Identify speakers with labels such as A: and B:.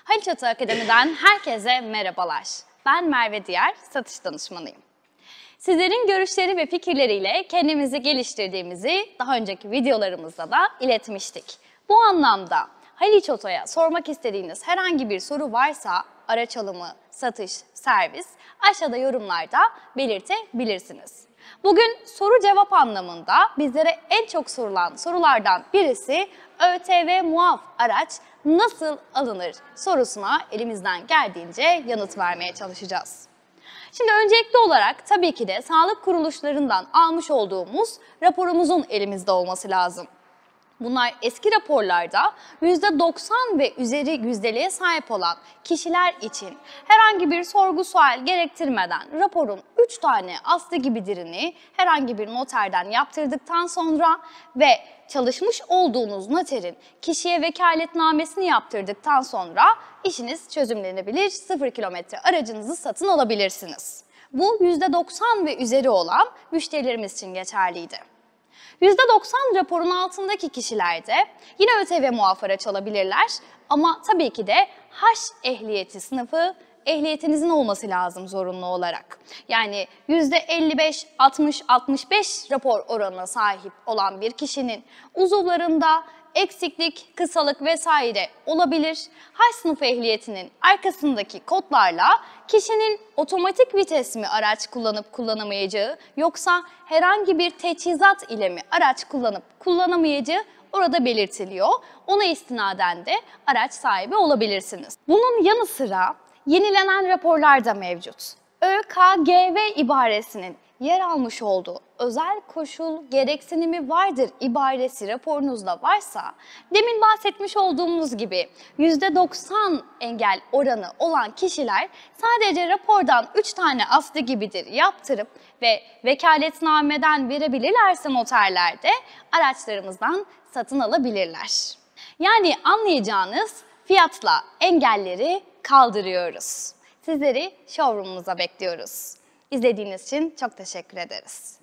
A: Haliç Oto Akademi'den herkese merhabalar. Ben Merve Diyar, satış danışmanıyım. Sizlerin görüşleri ve fikirleriyle kendimizi geliştirdiğimizi daha önceki videolarımızda da iletmiştik. Bu anlamda Haliç Oto'ya sormak istediğiniz herhangi bir soru varsa araç alımı, satış, servis aşağıda yorumlarda belirtebilirsiniz. Bugün soru cevap anlamında bizlere en çok sorulan sorulardan birisi ÖTV muaf araç nasıl alınır sorusuna elimizden geldiğince yanıt vermeye çalışacağız. Şimdi öncelikli olarak tabii ki de sağlık kuruluşlarından almış olduğumuz raporumuzun elimizde olması lazım. Bunlar eski raporlarda %90 ve üzeri yüzdeliğe sahip olan kişiler için herhangi bir sorgu sual gerektirmeden raporun 3 tane aslı gibidirini herhangi bir noterden yaptırdıktan sonra ve çalışmış olduğunuz noterin kişiye vekaletnamesini yaptırdıktan sonra işiniz çözümlenebilir, 0 kilometre aracınızı satın alabilirsiniz. Bu %90 ve üzeri olan müşterilerimiz için geçerliydi. %90 raporun altındaki kişiler de yine ÖTV muaf araç alabilirler ama tabii ki de H ehliyeti sınıfı ehliyetinizin olması lazım zorunlu olarak. Yani %55, 60, 65 rapor oranına sahip olan bir kişinin uzuvlarında eksiklik, kısalık vesaire olabilir. H sınıfı ehliyetinin arkasındaki kodlarla kişinin otomatik vites mi araç kullanıp kullanamayacağı yoksa herhangi bir teçhizat ile mi araç kullanıp kullanamayacağı orada belirtiliyor. Ona istinaden de araç sahibi olabilirsiniz. Bunun yanı sıra yenilenen raporlar da mevcut. ÖKGV ibaresinin yer almış olduğu özel koşul gereksinimi vardır ibaresi raporunuzda varsa, demin bahsetmiş olduğumuz gibi %90 engel oranı olan kişiler sadece rapordan 3 tane aslı gibidir yaptırıp ve vekaletnameden verebilirlerse noterlerde araçlarımızdan satın alabilirler. Yani anlayacağınız fiyatla engelleri kaldırıyoruz. Sizleri showroom'umuza bekliyoruz. İzlediğiniz için çok teşekkür ederiz.